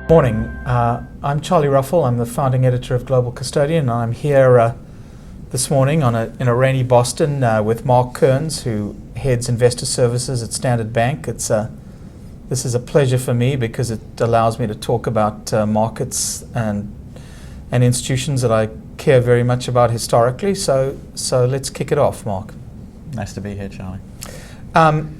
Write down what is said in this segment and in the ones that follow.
Morning. I'm Charlie Ruffel. I'm the founding editor of Global Custodian, and I'm here this morning in a rainy Boston with Mark Kerns, who heads investor services at Standard Bank. This is a pleasure for me because it allows me to talk about markets and institutions that I care very much about historically. So let's kick it off, Mark. Nice to be here, Charlie.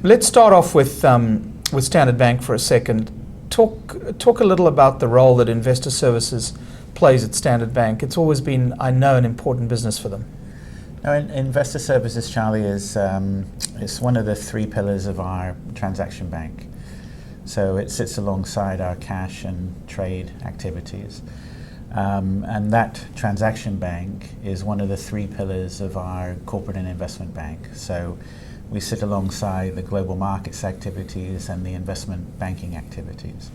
Let's start off with Standard Bank for a second. Talk a little about the role that investor services plays at Standard Bank. It's always been, I know, an important business for them. Now, investor services, Charlie, is it's one of the three pillars of our transaction bank. So it sits alongside our cash and trade activities. And that transaction bank is one of the three pillars of our corporate and investment bank. So we sit alongside the global markets activities and the investment banking activities.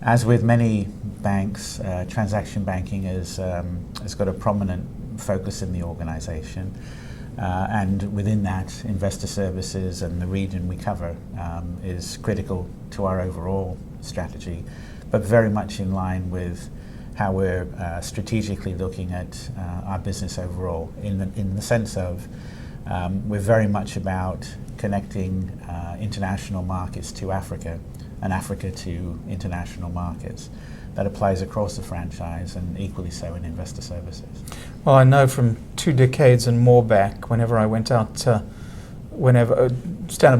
As with many banks, transaction banking has got a prominent focus in the organization. And within that, investor services and the region we cover is critical to our overall strategy, but very much in line with how we're strategically looking at our business overall, in the sense of we're very much about connecting international markets to Africa and Africa to international markets. That applies across the franchise and equally so in investor services. Well, I know from 2 decades and more back, whenever I went out, Standard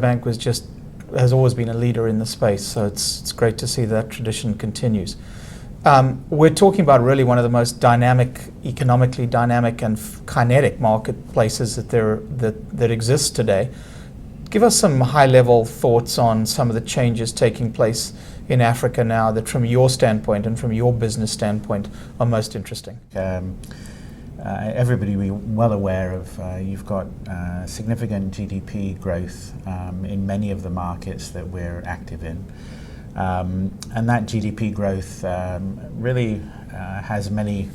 Bank has always been a leader in the space, so it's great to see that tradition continues. We're talking about really one of the most economically dynamic and kinetic marketplaces that exists today. Give us some high-level thoughts on some of the changes taking place in Africa now that, from your standpoint and from your business standpoint, are most interesting. Everybody will be well aware of you've got significant GDP growth in many of the markets that we're active in. And that GDP growth really has many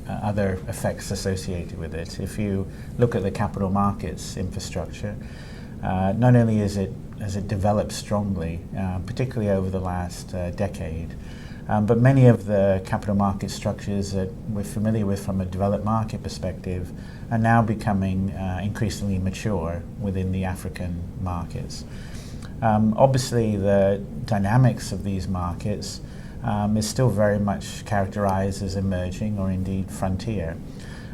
other effects associated with it. If you look at the capital markets infrastructure, not only has it developed strongly, particularly over the last decade, but many of the capital market structures that we're familiar with from a developed market perspective are now becoming increasingly mature within the African markets. Obviously, the dynamics of these markets is still very much characterized as emerging or indeed frontier.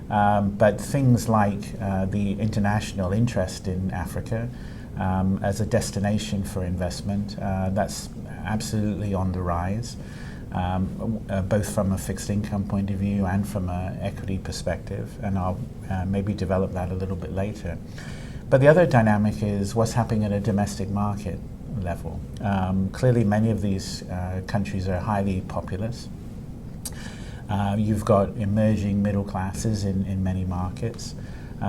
But things like the international interest in Africa as a destination for investment, that's absolutely on the rise, both from a fixed income point of view and from an equity perspective, and I'll maybe develop that a little bit later. But the other dynamic is what's happening at a domestic market level. Clearly, many of these countries are highly populous. You've got emerging middle classes in many markets.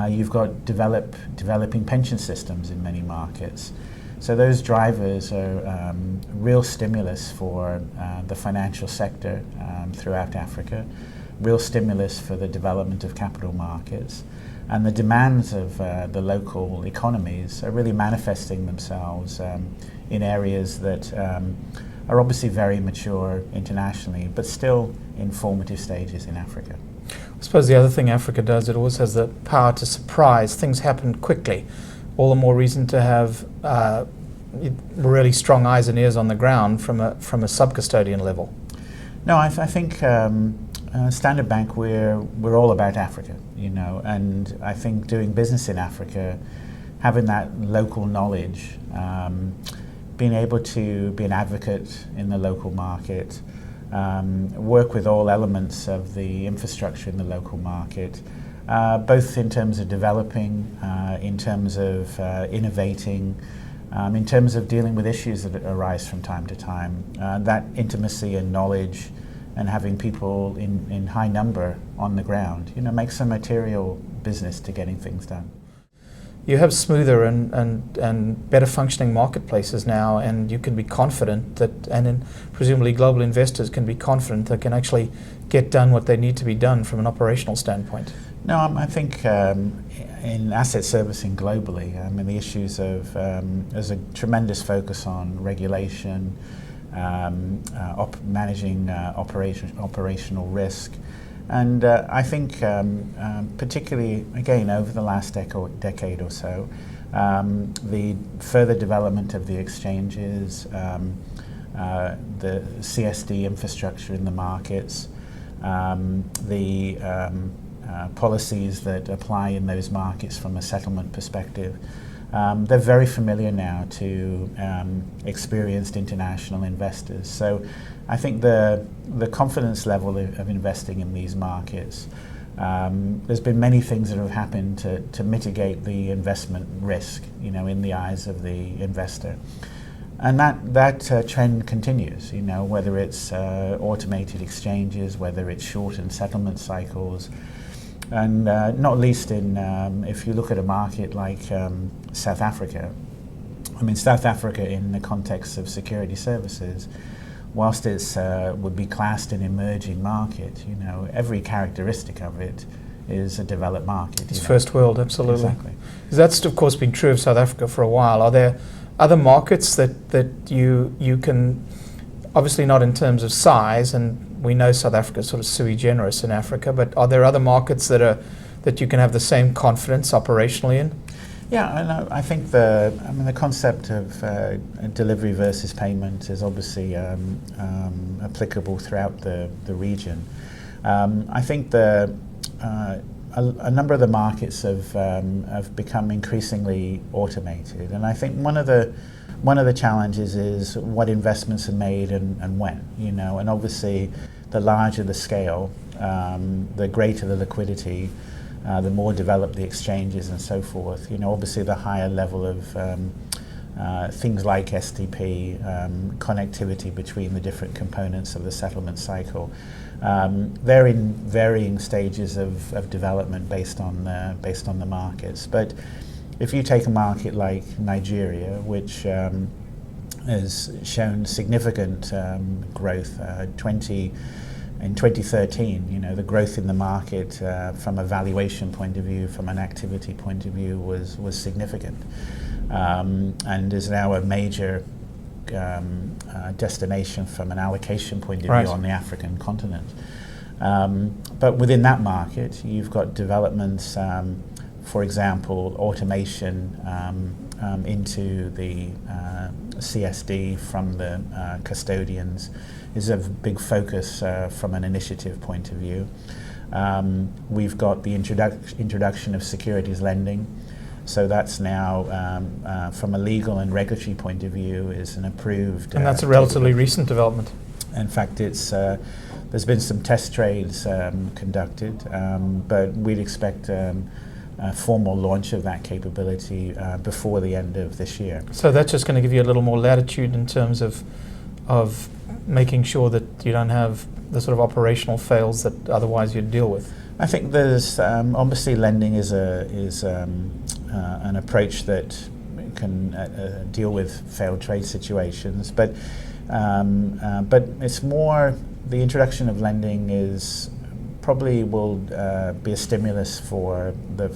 You've got developing pension systems in many markets. So those drivers are real stimulus for the financial sector throughout Africa, real stimulus for the development of capital markets. And the demands of the local economies are really manifesting themselves in areas that are obviously very mature internationally, but still in formative stages in Africa. I suppose the other thing Africa does, it always has the power to surprise. Things happen quickly. All the more reason to have really strong eyes and ears on the ground from a sub-custodian level. No, I think Standard Bank, we're all about Africa, and I think doing business in Africa, having that local knowledge, being able to be an advocate in the local market, work with all elements of the infrastructure in the local market, both in terms of developing, in terms of innovating, in terms of dealing with issues that arise from time to time. That intimacy and knowledge and having people in high number on the ground, makes a material business to getting things done. You have smoother and better functioning marketplaces now, and you can be confident that, presumably global investors can be confident they can actually get done what they need to be done from an operational standpoint. No, I think in asset servicing globally, the issues of there's a tremendous focus on regulation, managing operational risk. And I think particularly, again, over the last decade or so, the further development of the exchanges, the CSD infrastructure in the markets, the policies that apply in those markets from a settlement perspective, they're very familiar now to experienced international investors. So I think the confidence level of investing in these markets, there's been many things that have happened to mitigate the investment risk, in the eyes of the investor. And that trend continues, whether it's automated exchanges, whether it's shortened settlement cycles, and not least if you look at a market like South Africa. I mean, South Africa in the context of security services, whilst it's would be classed an emerging market, every characteristic of it is a developed market. It's first world, absolutely. Exactly. That's of course been true of South Africa for a while. Are there other markets that you can, obviously not in terms of size, and we know South Africa is sort of sui generis in Africa, but are there other markets that you can have the same confidence operationally in? Yeah, and I think the concept of delivery versus payment is obviously applicable throughout the region. I think a number of the markets have become increasingly automated, and I think one of the challenges is what investments are made and when, and obviously the larger the scale, the greater the liquidity, the more developed the exchanges and so forth. Obviously the higher level of things like SDP, connectivity between the different components of the settlement cycle. They're in varying stages of development based on the markets. But if you take a market like Nigeria, which has shown significant growth, in 2013, the growth in the market from a valuation point of view, from an activity point of view, was significant, and is now a major destination from an allocation point of view on the African continent. But within that market, you've got developments, for example, automation into the CSD from the custodians is a big focus from an initiative point of view. We've got the introduction of securities lending. So that's now, from a legal and regulatory point of view, is an approved... And that's a relatively recent development. In fact, it's there's been some test trades conducted, but we'd expect a formal launch of that capability before the end of this year. So that's just going to give you a little more latitude in terms of making sure that you don't have the sort of operational fails that otherwise you'd deal with. I think there's obviously lending is an approach that can deal with failed trade situations, but it's more the introduction of lending is probably will be a stimulus for the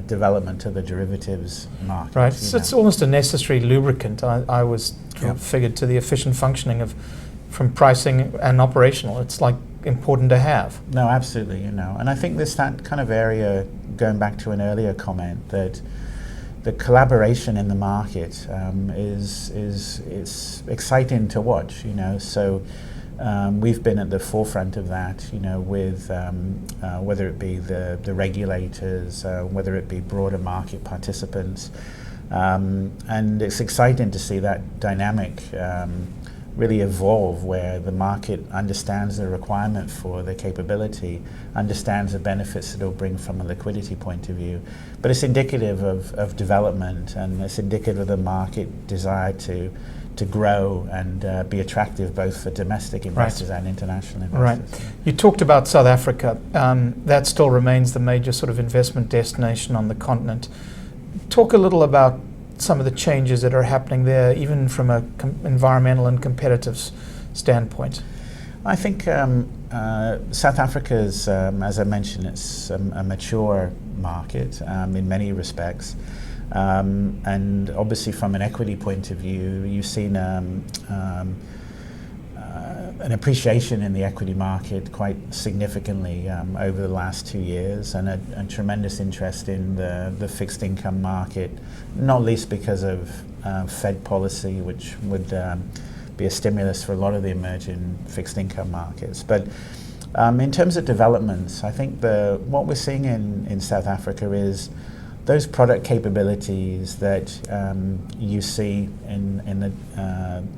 development of the derivatives market. Right, so it's almost a necessary lubricant. I was figured to the efficient functioning from pricing and operational. It's like important to have. No, absolutely, and I think there's that kind of area, going back to an earlier comment, that the collaboration in the market is exciting to watch, so we've been at the forefront of that, with whether it be the regulators, whether it be broader market participants, and it's exciting to see that dynamic really evolve, where the market understands the requirement for the capability, understands the benefits that it'll bring from a liquidity point of view. But it's indicative of development, and it's indicative of the market desire to grow and be attractive both for domestic investors and international investors. Right. You talked about South Africa. That still remains the major sort of investment destination on the continent. Talk a little about some of the changes that are happening there, even from an environmental and competitive standpoint. I think South Africa is, as I mentioned, it's a mature market in many respects. And obviously from an equity point of view, you've seen an appreciation in the equity market quite significantly over the last 2 years, and a tremendous interest in the fixed income market, not least because of Fed policy, which would be a stimulus for a lot of the emerging fixed income markets. But in terms of developments, I think what we're seeing in South Africa is those product capabilities that you see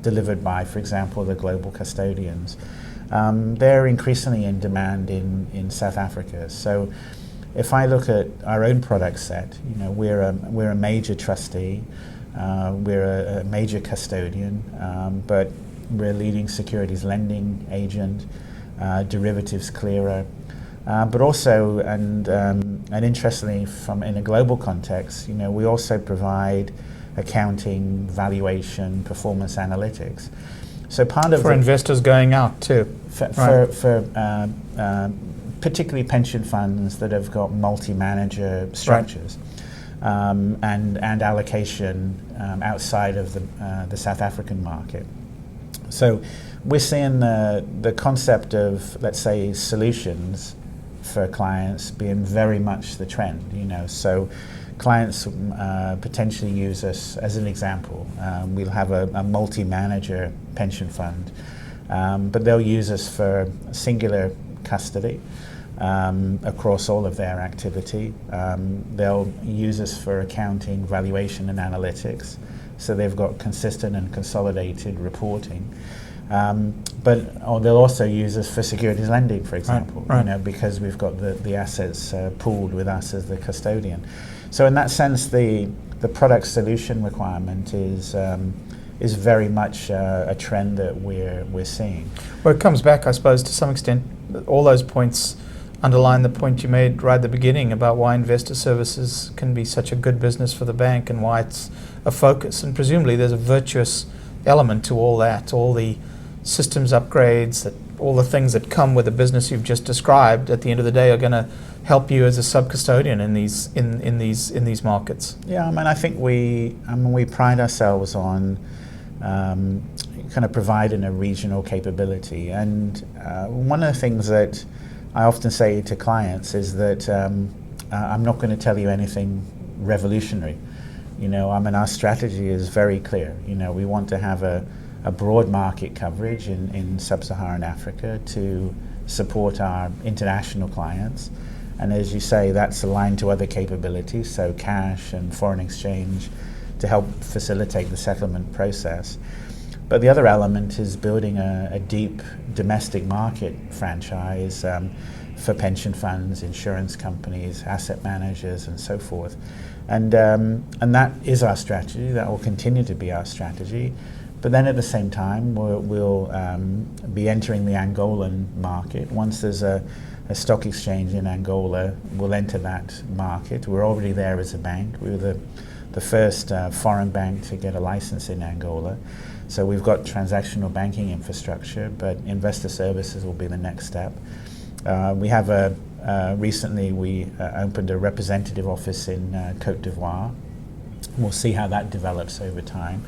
delivered by, for example, the global custodians, they're increasingly in demand in South Africa. So if I look at our own product set, we're a major trustee, we're a major custodian, but we're a leading securities lending agent, derivatives clearer, but also, and interestingly, in a global context, we also provide accounting, valuation, performance analytics. So part of for investors going out too, for particularly pension funds that have got multi-manager structures, and allocation outside of the South African market. So we're seeing the concept of, let's say, solutions for clients being very much the trend. So clients potentially use us as an example. We'll have a multi-manager pension fund, but they'll use us for singular custody across all of their activity. They'll use us for accounting, valuation, and analytics. So they've got consistent and consolidated reporting. Or they'll also use us for securities lending, for example, because we've got the assets pooled with us as the custodian. So in that sense, the product solution requirement is very much a trend that we're seeing. Well, it comes back, I suppose, to some extent. All those points underline the point you made right at the beginning about why investor services can be such a good business for the bank and why it's a focus. And presumably there's a virtuous element to all that, all the systems upgrades, all the things that come with the business you've just described. At the end of the day, are going to help you as a sub-custodian in these markets. Yeah, I think we pride ourselves on kind of providing a regional capability. And one of the things that I often say to clients is that I'm not going to tell you anything revolutionary. Our strategy is very clear. We want to have a broad market coverage in sub-Saharan Africa to support our international clients. And as you say, that's aligned to other capabilities, so cash and foreign exchange, to help facilitate the settlement process. But the other element is building a deep domestic market franchise for pension funds, insurance companies, asset managers, and so forth. And that is our strategy. That will continue to be our strategy. But then at the same time, we'll be entering the Angolan market. Once there's a stock exchange in Angola, we'll enter that market. We're already there as a bank. We were the first foreign bank to get a license in Angola. So we've got transactional banking infrastructure, but investor services will be the next step. We have recently we opened a representative office in Côte d'Ivoire. We'll see how that develops over time.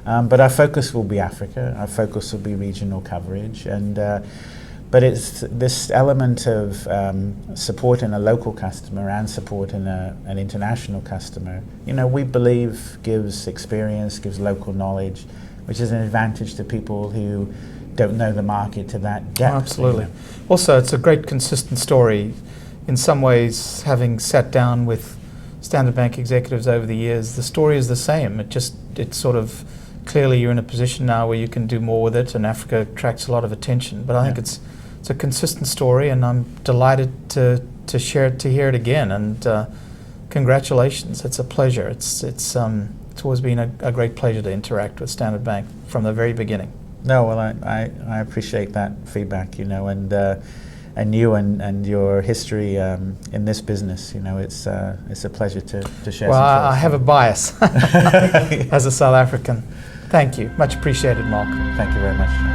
But our focus will be Africa. Our focus will be regional coverage, but it's this element of supporting a local customer and supporting an international customer. We believe gives experience, gives local knowledge, which is an advantage to people who don't know the market to that depth. Absolutely. Also, it's a great consistent story. In some ways, having sat down with Standard Bank executives over the years, the story is the same. It's sort of clearly you're in a position now where you can do more with it, and Africa attracts a lot of attention. But I think it's a consistent story, and I'm delighted to hear it again. And congratulations! It's a pleasure. It's always been a great pleasure to interact with Standard Bank from the very beginning. No, well, I appreciate that feedback. And you and your history in this business. It's a pleasure to share. Well, some I have a bias as a South African. Thank you. Much appreciated, Mark. Thank you very much.